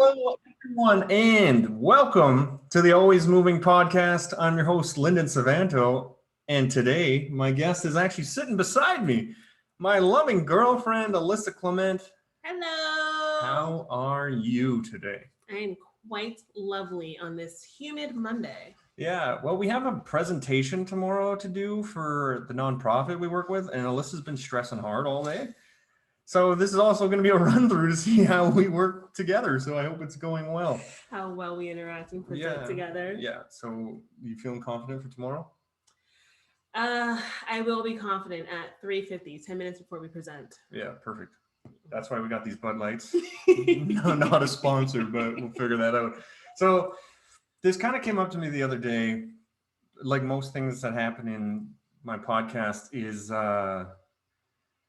Hello, everyone, and welcome to the Always Moving podcast. I'm your host, Lyndon Suvanto, and today my guest is actually sitting beside me, my loving girlfriend, Alyssa Clement. Hello. How are you today? I am quite lovely on this humid Monday. Yeah, well, we have a presentation tomorrow to do for the nonprofit we work with, and Alyssa's been stressing hard all day. So this is also going to be a run through to see how we work together. So I hope it's going well. How well we interact and present together. Yeah. So you feeling confident for tomorrow? I will be confident at 3:50, 10 minutes before we present. Yeah, perfect. That's why we got these Bud Lights. No, not a sponsor, but we'll figure that out. So this kind of came up to me the other day. Like most things that happen in my podcast is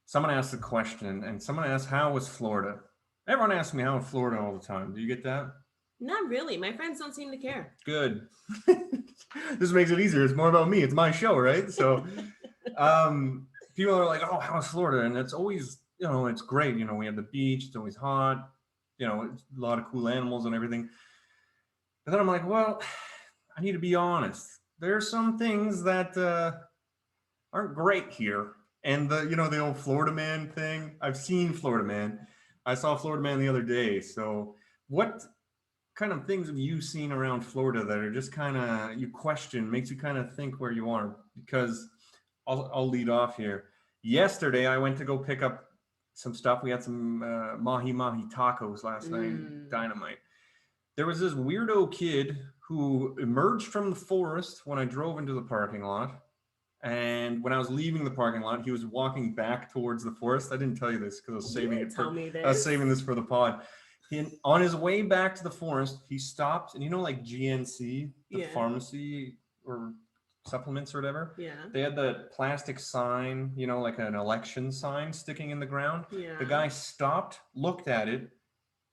someone asked a question, and someone asked, how was Florida? Everyone asks me how was Florida all the time. Do you get that? Not really. My friends don't seem to care. Good. This makes it easier. It's more about me. It's my show, right? So people are like, oh, how's Florida? And it's always, it's great. We have the beach. It's always hot. It's a lot of cool animals and everything. But then I'm like, well, I need to be honest. There are some things that aren't great here. And the old Florida Man thing. I've seen Florida Man. I saw Florida Man the other day. So what kind of things have you seen around Florida that are just kind of you question, makes you kind of think where you are? Because I'll lead off here. Yesterday, I went to go pick up some stuff. We had some mahi tacos last night, dynamite. There was this weirdo kid who emerged from the forest when I drove into the parking lot. And when I was leaving the parking lot, he was walking back towards the forest. I didn't tell you this because I was saving it. I was saving this for the pod. On his way back to the forest, he stopped, and like GNC, the pharmacy or supplements or whatever. Yeah. They had the plastic sign, like an election sign sticking in the ground. Yeah. The guy stopped, looked at it,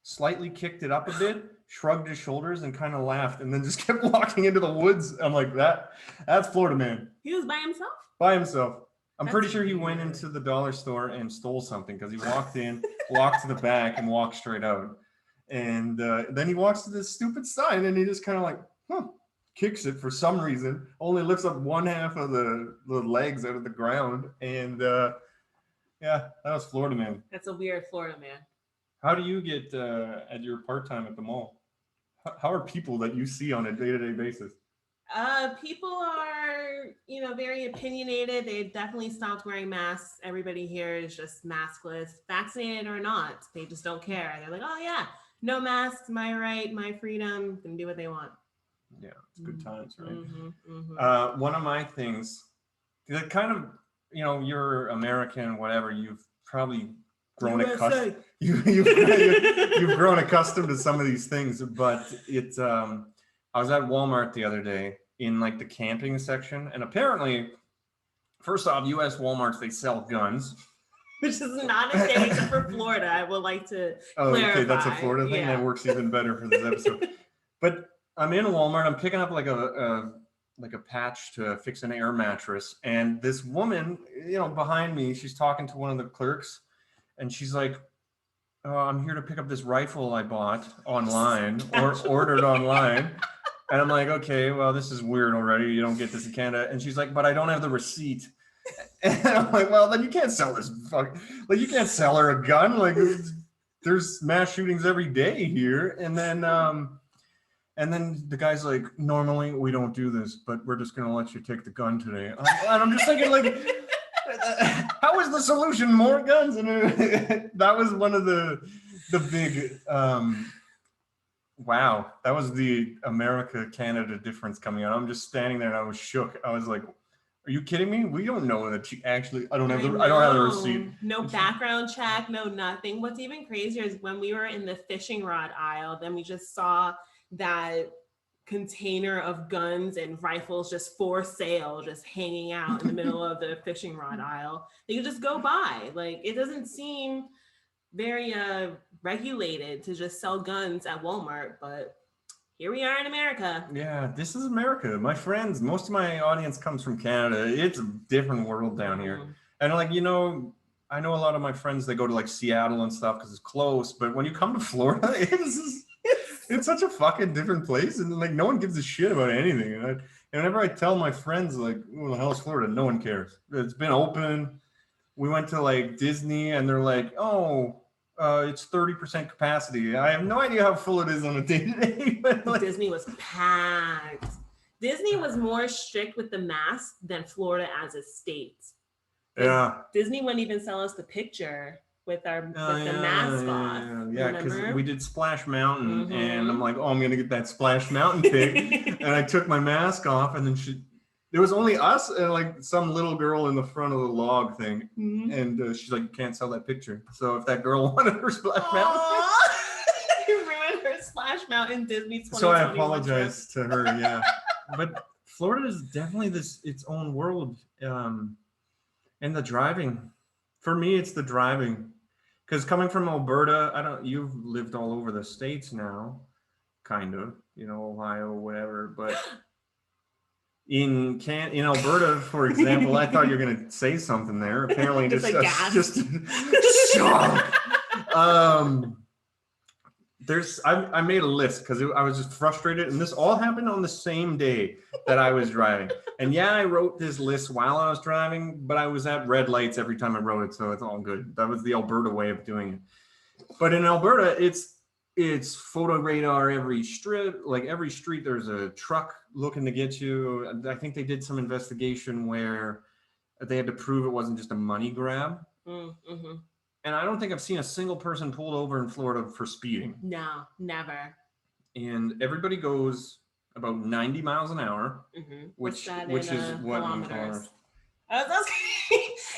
slightly kicked it up a bit, shrugged his shoulders, and kind of laughed, and then just kept walking into the woods. I'm like, that's Florida Man. He was by himself? By himself. I'm pretty sure he went into the dollar store and stole something because he walked in, walked to the back, and walked straight out. And then he walks to this stupid sign, and he just kind of like, kicks it for some reason, only lifts up one half of the legs out of the ground. And that was Florida Man. That's a weird Florida Man. How do you get at your part-time at the mall? How are people that you see on a day-to-day basis? People are, very opinionated. They definitely stopped wearing masks. Everybody here is just maskless, vaccinated or not. They just don't care. They're like, oh yeah, no masks, my right, my freedom, can do what they want. Yeah, it's good times, right? Mm-hmm, mm-hmm. One of my things, kind of, you're American, whatever, you've probably grown accustomed. You've grown accustomed to some of these things, but it's. I was at Walmart the other day in like the camping section, and apparently, first off, U.S. Walmarts, they sell guns. Which is not a thing except for Florida. I would like to clarify. Okay, that's a Florida thing. That works even better for this episode. But I'm in Walmart. I'm picking up like a patch to fix an air mattress, and this woman, behind me, she's talking to one of the clerks, and she's like, I'm here to pick up this rifle I bought online or ordered online. And I'm like, okay, well, this is weird already. You don't get this in Canada. And she's like, but I don't have the receipt. And I'm like, well, then you can't sell this. You can't sell her a gun. Like, there's mass shootings every day here. And then the guy's like, normally we don't do this, but we're just going to let you take the gun today. And I'm just thinking, like, how is the solution more guns? And that was one of the big, wow, that was the America-Canada difference coming out. I'm just standing there and I was shook. I was like, are you kidding me? We don't know that she actually, I don't have the receipt. No background check, no nothing. What's even crazier is when we were in the fishing rod aisle, then we just saw that container of guns and rifles just for sale, just hanging out in the middle of the fishing rod aisle. You just go by. Like, it doesn't seem very regulated to just sell guns at Walmart, but here we are in America. Yeah, this is America. My friends, most of my audience comes from Canada. It's a different world down here. And like, I know a lot of my friends, they go to like Seattle and stuff because it's close, but when you come to Florida, it's It's such a fucking different place, and like no one gives a shit about anything. And whenever I tell my friends like, "What the hell is Florida?" No one cares. It's been open. We went to like Disney, and they're like, "Oh, it's 30% capacity." I have no idea how full it is on a day-to-day. But like, Disney was packed. Disney was more strict with the mask than Florida as a state. yeah. Disney wouldn't even sell us the picture with the mask off. Yeah, because we did Splash Mountain, Mhm. and I'm like, oh, I'm gonna get that Splash Mountain pic, and I took my mask off, and then there was only us and like some little girl in the front of the log thing, and she's like, you can't sell that picture. So if that girl wanted her Splash Mountain, you ruined her Splash Mountain Disney 2021 so I apologize to her. Yeah, but Florida is definitely its own world, and the driving. For me, it's the driving. Because coming from Alberta, you've lived all over the States now, kind of, Ohio, whatever. But in Alberta, for example, I thought you were gonna say something there. Apparently, just shock. I made a list because I was just frustrated, and this all happened on the same day that I was driving. And yeah, I wrote this list while I was driving, but I was at red lights every time I wrote it, so it's all good. That was the Alberta way of doing it. But in Alberta, it's photo radar every strip, like every street. There's a truck looking to get you. I think they did some investigation where they had to prove it wasn't just a money grab. Mm-hmm. And I don't think I've seen a single person pulled over in Florida for speeding. No, never. And everybody goes about 90 miles an hour, which is what kilometers?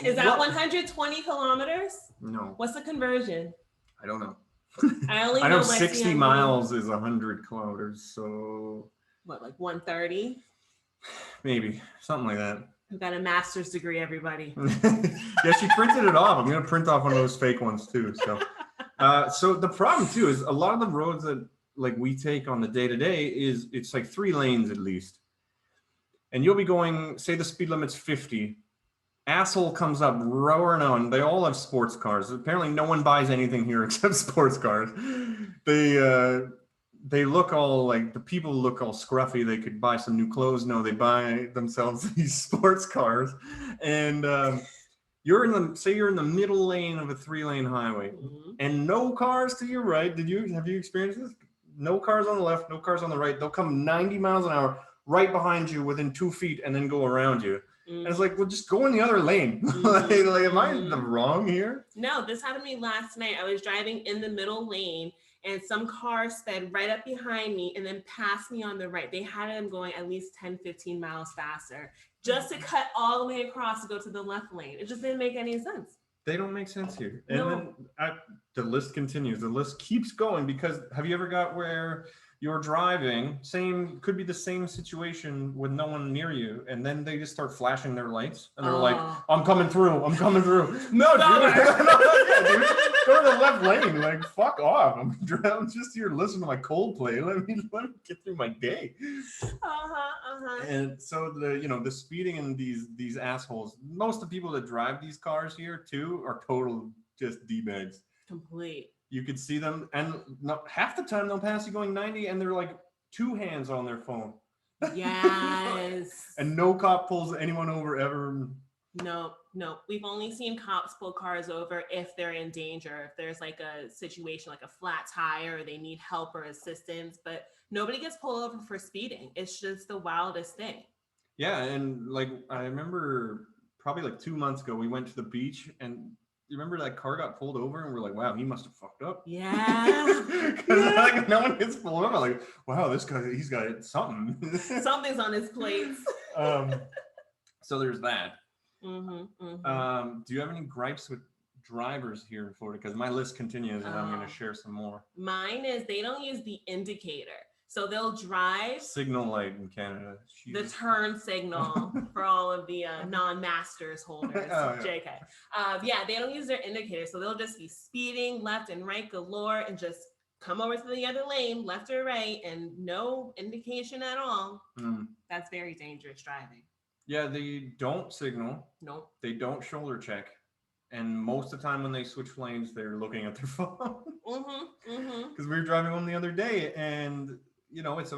Is that 120 kilometers? No. What's the conversion? I don't know. I know 60 miles is 100 kilometers. So what, like 130? Maybe something like that. I've got a master's degree, everybody. Yeah, she printed it off. I'm gonna print off one of those fake ones too. So, so the problem too is a lot of the roads that like we take on the day-to-day it's like 3 lanes at least, and you'll be going, say the speed limit's 50. Asshole comes up roaring on. They all have sports cars. Apparently, no one buys anything here except sports cars. They look all like, the people look all scruffy. They could buy some new clothes. No, they buy themselves these sports cars. And you're in the middle lane of a 3-lane highway, and no cars to your right. Have you experienced this? No cars on the left, no cars on the right. They'll come 90 miles an hour right behind you within 2 feet and then go around you. And it's like, well, just go in the other lane. like, am I wrong here? No, this happened to me last night. I was driving in the middle lane, and some car sped right up behind me and then passed me on the right. They had them going at least 10, 15 miles faster just to cut all the way across to go to the left lane. It just didn't make any sense. They don't make sense here. And then the list continues. The list keeps going, because have you ever got where you're driving, could be the same situation with no one near you, and then they just start flashing their lights, and they're like, I'm coming through. No, dude. Dude. Go to the left lane. Like, fuck off. I'm just here listening to my Coldplay. Let me get through my day. And so the speeding in these assholes, most of the people that drive these cars here too are total just D-bags. Complete. You could see them, and half the time they'll pass you going 90, and they're like 2 hands on their phone. Yes. And no cop pulls anyone over ever. No. We've only seen cops pull cars over if they're in danger, if there's like a situation like a flat tire or they need help or assistance, but nobody gets pulled over for speeding. It's just the wildest thing. Yeah, and like I remember probably like 2 months ago, we went to the beach, and you remember that car got pulled over, and we're like, wow, he must have fucked up. Yeah. Because like no one gets pulled over. Like, wow, this guy, he's got something. Something's on his plates. So there's that. Do you have any gripes with drivers here in Florida? Because my list continues, and I'm going to share some more. Mine is they don't use the indicator. So they'll drive signal light in Canada. Jeez. The turn signal for all of the non-masters holders. JK. Yeah, they don't use their indicator. So they'll just be speeding left and right galore and just come over to the other lane, left or right, and no indication at all. That's very dangerous driving. Yeah, they don't signal. Nope. They don't shoulder check. And most of the time when they switch lanes, they're looking at their phone. Mm-hmm. Because we were driving home the other day, and you know, it's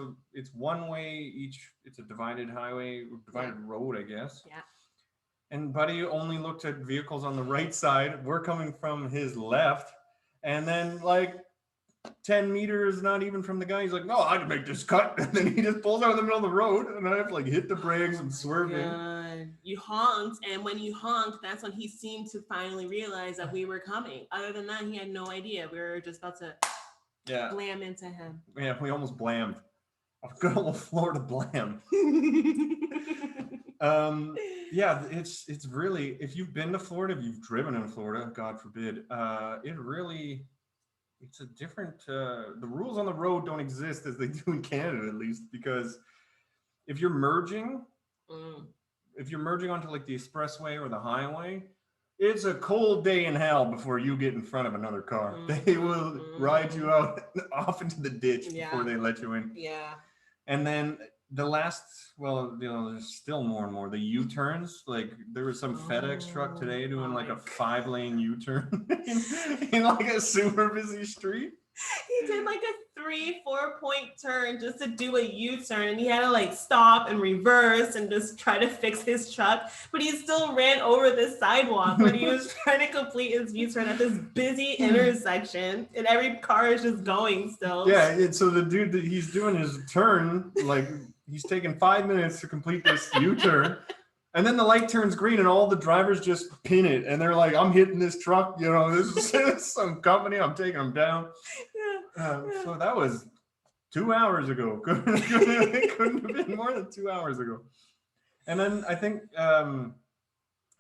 one way each. It's a divided highway, divided road, I guess. Yeah. And Buddy only looked at vehicles on the right side. We're coming from his left, and then like 10 meters, not even from the guy, he's like, "No, I can make this cut," and then he just pulls out in the middle of the road, and I have to like hit the brakes and swerve in. God. You honked, and when you honked, that's when he seemed to finally realize that we were coming. Other than that, he had no idea. We were just about to blam into him. Yeah, we almost blammed. A good old Florida blam. Yeah, it's really, if you've been to Florida, if you've driven in Florida, God forbid, it's a different, the rules on the road don't exist as they do in Canada, at least, because if you're merging, onto like the expressway or the highway, it's a cold day in hell before you get in front of another car. They will ride you out off into the ditch before they let you in. Yeah. And then the last, well, you know, there's still more and more. The U-turns, like there was some FedEx truck today doing like a 5-lane U-turn in like a super busy street. He did like a 3-4 point turn just to do a U-turn, and he had to like stop and reverse and just try to fix his truck, but he still ran over the sidewalk when he was trying to complete his U-turn at this busy intersection, and every car is just going still. Yeah, and so the dude that he's doing his turn, like he's taking 5 minutes to complete this U-turn. And then the light turns green and all the drivers just pin it. And they're like, "I'm hitting this truck. You know, this is some company. I'm taking them down." So that was 2 hours ago. It couldn't have been more than 2 hours ago. And then I think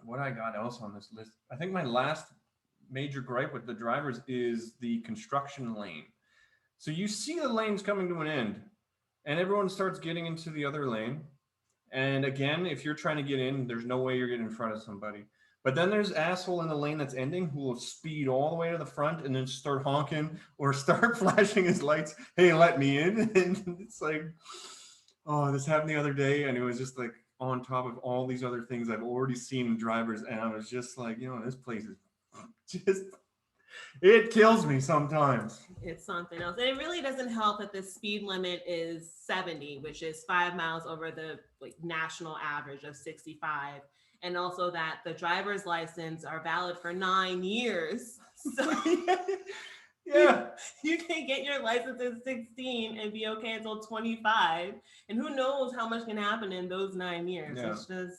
what I got else on this list, I think my last major gripe with the drivers is the construction lane. So you see the lanes coming to an end and everyone starts getting into the other lane. And again, if you're trying to get in, there's no way you're getting in front of somebody. But then there's asshole in the lane that's ending who will speed all the way to the front and then start honking or start flashing his lights. "Hey, let me in." And it's like, oh, this happened the other day. And it was just like on top of all these other things I've already seen in drivers. And I was just like, you know, this place is just, it kills me sometimes. It's something else. And it really doesn't help that the speed limit is 70, which is 5 miles over the like national average of 65. And also that the driver's license are valid for 9 years. So yeah, you can get your license at 16 and be okay until 25. And who knows how much can happen in those 9 years. Yeah. It's just...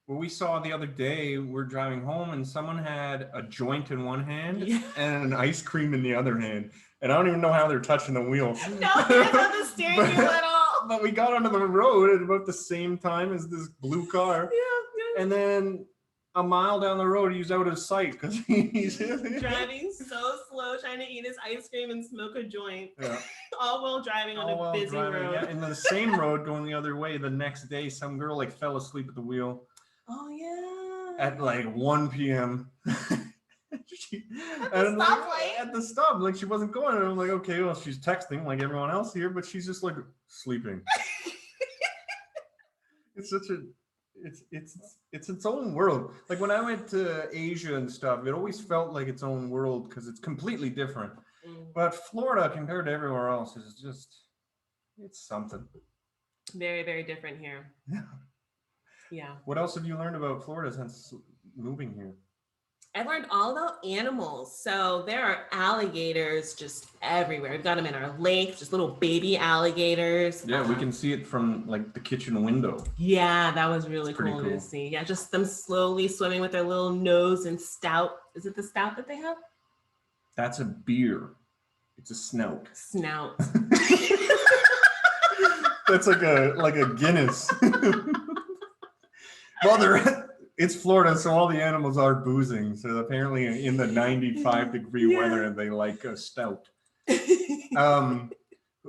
Well, we saw the other day, we're driving home and someone had a joint in one hand and an ice cream in the other hand. And I don't even know how they're touching the wheel. No, it's not the steering wheel at all. But we got onto the road at about the same time as this blue car. Yeah. And then a mile down the road, he's out of sight because he's driving so slow, trying to eat his ice cream and smoke a joint. Yeah. All while driving on a busy road. Yeah. And the same road going the other way, the next day, some girl like fell asleep at the wheel. Oh yeah. At like 1 p.m. At the stoplight. At the stop, like she wasn't going. And I'm like, okay, well, she's texting like everyone else here, but she's just like sleeping. It's such a, it's its own world. Like when I went to Asia and stuff, it always felt like its own world because it's completely different. But Florida compared to everywhere else is just, it's something. Very, very different here. Yeah. Yeah. What else have you learned about Florida since moving here? I've learned all about animals. So there are alligators just everywhere. We've got them in our lake, just little baby alligators. Yeah, we can see it from like the kitchen window. Yeah, that was really cool to see. Yeah, just them slowly swimming with their little nose and stout. Is it the stout that they have? That's a beer. It's a snout. Snout. That's like a Guinness. Well, it's Florida, so all the animals are boozing. So apparently in the 95-degree weather, they like a stout. Yeah,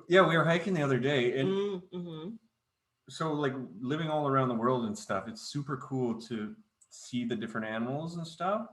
we were hiking the other day. And so like living all around the world and stuff, it's super cool to see the different animals and stuff.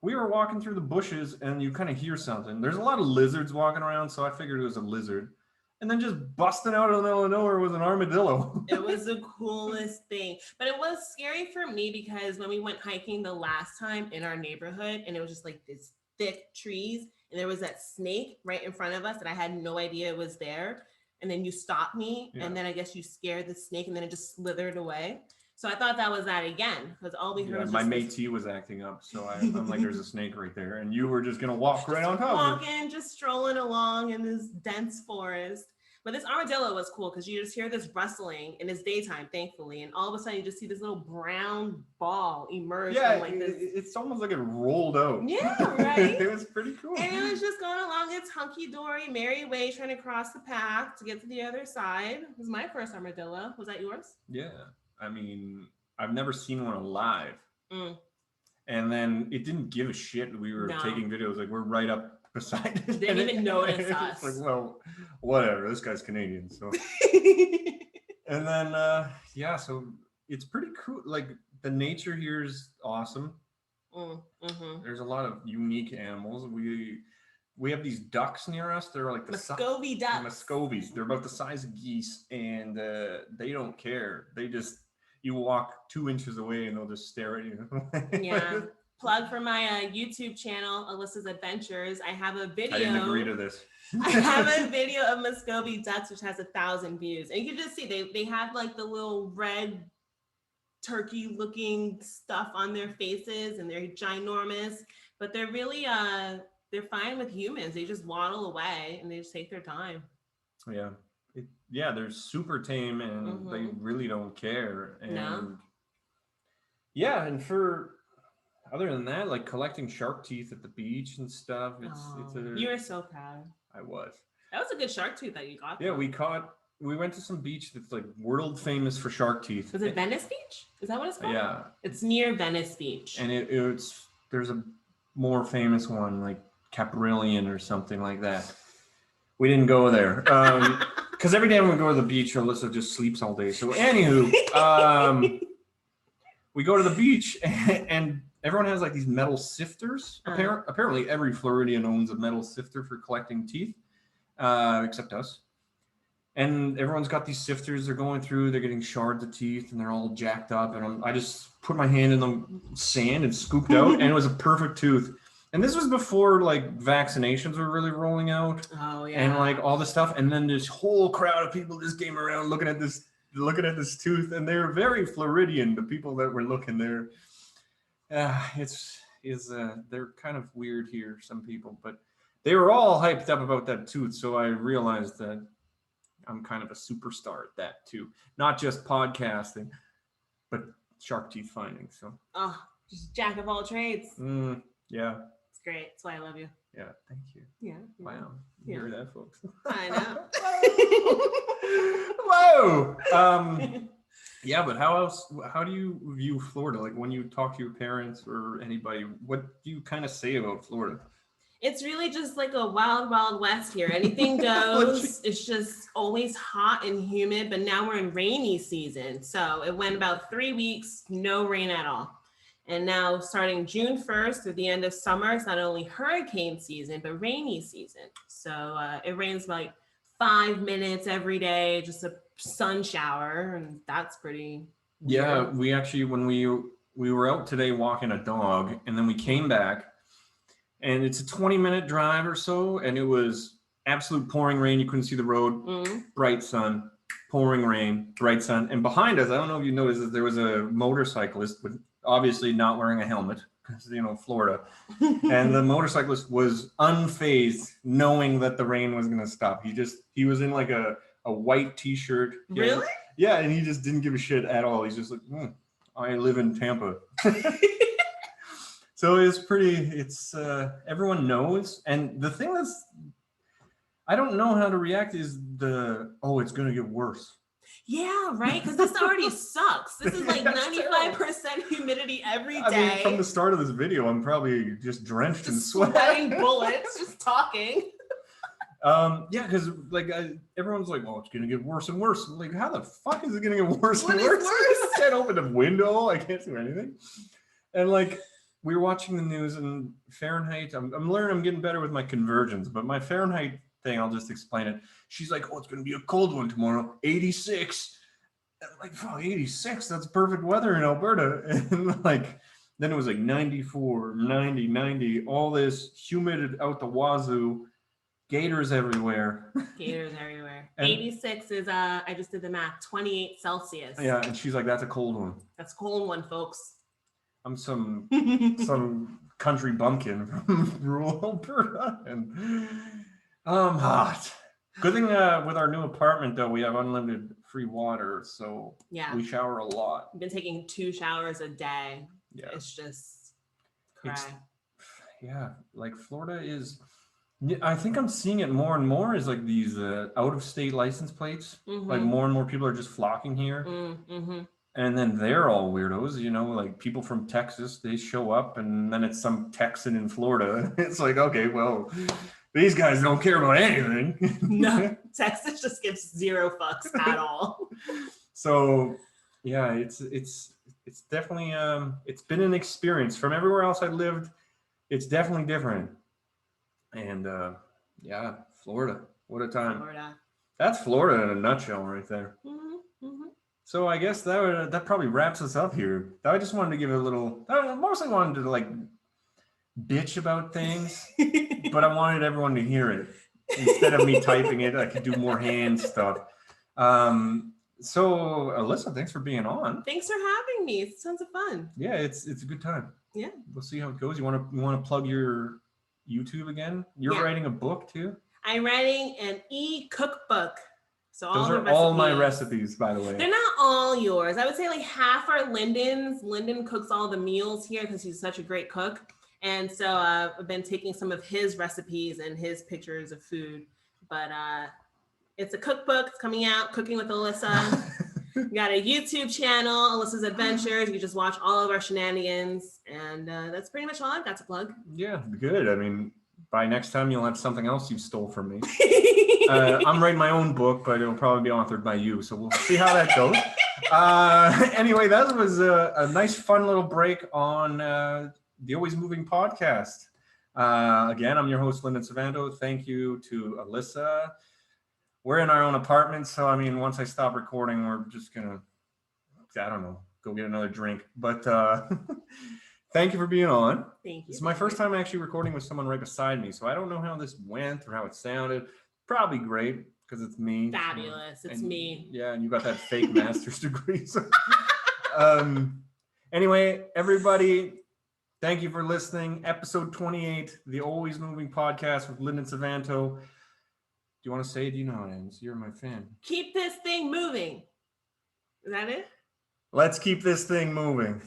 We were walking through the bushes and you kind of hear something. There's a lot of lizards walking around, so I figured it was a lizard. And then just busting out in the middle of nowhere was an armadillo. It was the coolest thing. But it was scary for me because when we went hiking the last time in our neighborhood, and it was just like this thick trees, and there was that snake right in front of us that I had no idea it was there. And then you stopped me, and then I guess you scared the snake, and then it just slithered away. So I thought that was that again, because all we heard was my just métis was acting up, so I'm like, there's a snake right there, and you were just gonna walk right on top of it. Walking, just strolling along in this dense forest. But this armadillo was cool because you just hear this rustling, and it's daytime, thankfully, and all of a sudden you just see this little brown ball emerge from like this. It's almost like it rolled out. Yeah, right. It was pretty cool. And it was just going along its hunky-dory, merry way, trying to cross the path to get to the other side. It was my first armadillo. Was that yours? Yeah. I mean, I've never seen one alive. Mm. And then it didn't give a shit. We were taking videos, like we're right up beside it. They didn't even notice us. Like, well, whatever. This guy's Canadian, so. And then, so it's pretty cool. Like the nature here is awesome. Mm-hmm. There's a lot of unique animals. We have these ducks near us. They're like the Muscovy ducks. Muscovies. They're about the size of geese, and they don't care. They just, you walk 2 inches away and they'll just stare at you. Yeah. Plug for my YouTube channel, Alyssa's Adventures. I have a video. I didn't agree to this. I have a video of Muscovy ducks, which has 1,000 views. And you can just see they have like the little red turkey looking stuff on their faces, and they're ginormous, but they're really they're fine with humans. They just waddle away and they just take their time. Yeah. They're super tame, and they really don't care. And and for other than that, like collecting shark teeth at the beach and stuff, you were so proud. I was. That was a good shark tooth that you got. Yeah, we went to some beach that's like world famous for shark teeth. Was it Venice Beach? Is that what it's called? Yeah. It's near Venice Beach. And there's a more famous one, like Caprillion or something like that. We didn't go there. Because every time we go to the beach, Alyssa just sleeps all day. So anywho, we go to the beach and everyone has like these metal sifters. Apparently every Floridian owns a metal sifter for collecting teeth, except us. And everyone's got these sifters. They're going through, they're getting shards of teeth, and they're all jacked up. And I just put my hand in the sand and scooped out, and it was a perfect tooth. And this was before like vaccinations were really rolling out. Oh yeah. And like all this stuff. And then this whole crowd of people just came around looking at this tooth, and they were very Floridian. The people that were looking there, they're kind of weird here. Some people, but they were all hyped up about that tooth. So I realized that I'm kind of a superstar at that too. Not just podcasting, but shark teeth finding. So just jack of all trades. Yeah. It's great. That's why I love you. Yeah, thank you. Yeah. Wow. You hear that, folks? I know. Whoa. Yeah, but how do you view Florida? Like when you talk to your parents or anybody, what do you kind of say about Florida? It's really just like a wild, wild west here. Anything goes. It's just always hot and humid, but now we're in rainy season. So it went about 3 weeks, no rain at all. And now starting June 1st through the end of summer, it's not only hurricane season, but rainy season. So it rains like 5 minutes every day, just a sun shower. And that's pretty weird. Yeah, we actually, when we were out today walking a dog, and then we came back, and it's a 20-minute drive or so, and it was absolute pouring rain. You couldn't see the road, bright sun, pouring rain, bright sun. And behind us, I don't know if you noticed, that there was a motorcyclist with obviously not wearing a helmet, because, Florida. And the motorcyclist was unfazed, knowing that the rain was going to stop. He was in like a white t-shirt. Really? Yeah, and he just didn't give a shit at all. He's just like, I live in Tampa. So it's everyone knows. And the thing I don't know how to react is it's going to get worse. Yeah, right? Because this already sucks. This is like 95% humidity every day. I mean, from the start of this video, I'm probably just drenched in sweat. Sweating bullets, just talking. Yeah, because everyone's like, it's going to get worse and worse. I'm like, how the fuck is it going to get worse and worse? I can't open the window. I can't do anything. And we were watching the news, and Fahrenheit, I'm learning, I'm getting better with my conversions, but my Fahrenheit thing. I'll just explain it. She's like, oh, it's going to be a cold one tomorrow. 86. I'm like, oh, 86. That's perfect weather in Alberta. And like, then it was like 94, 90, 90, all this humid out the wazoo. Gators everywhere. Gators everywhere. And 86 is I just did the math, 28 Celsius. yeah, and she's like, that's a cold one. That's a cold one, folks. I'm some country bumpkin from rural Alberta, and I'm hot. Good thing with our new apartment though, we have unlimited free water, so yeah, we shower a lot. I've been taking 2 showers a day. Yeah, it's just cry. Yeah, like Florida is. I think I'm seeing it more and more is like these out of state license plates. Mm-hmm. Like more and more people are just flocking here. Mm-hmm. And then they're all weirdos, you know, like people from Texas, they show up and then it's some Texan in Florida. It's like, okay, well, these guys don't care about anything. No, Texas just gives 0 fucks at all. So yeah, it's definitely, it's been an experience from everywhere else I lived. It's definitely different. And yeah, Florida, what a time. Florida. That's Florida in a nutshell right there. Mm-hmm. Mm-hmm. So I guess that probably wraps us up here. I just wanted to give it a little, I mostly wanted to like bitch about things, but I wanted everyone to hear it. Instead of me typing it, I could do more hand stuff. So Alyssa, thanks for being on. Thanks for having me. It's tons of fun. Yeah, it's a good time. Yeah. We'll see how it goes. You want to plug your YouTube again? You're writing a book too? I'm writing an e-cookbook. So those are all my recipes, by the way. They're not all yours. I would say like half are Lyndon's. Lyndon cooks all the meals here because he's such a great cook. And so I've been taking some of his recipes and his pictures of food. But it's a cookbook. It's coming out, Cooking with Alyssa. We got a YouTube channel, Alyssa's Adventures. You can just watch all of our shenanigans. And that's pretty much all I've got to plug. Yeah, good. I mean, by next time you'll have something else you stole from me. I'm writing my own book, but it'll probably be authored by you. So we'll see how that goes. Anyway, that was a nice, fun little break on the Always Moving podcast. Again, I'm your host, Lyndon Suvanto. Thank you to Alyssa. We're in our own apartment. So, I mean, once I stop recording, we're just going to, I don't know, go get another drink. But thank you for being on. Thank you. It's my first time actually recording with someone right beside me. So I don't know how this went or how it sounded. Probably great because it's me. Fabulous. It's me. Yeah, and you got that fake master's degree. So. Anyway, everybody, thank you for listening. Episode 28, the Always Moving podcast with Lyndon Suvanto. Do you want to say it? You know how it ends. You're my fan. Keep this thing moving. Is that it? Let's keep this thing moving.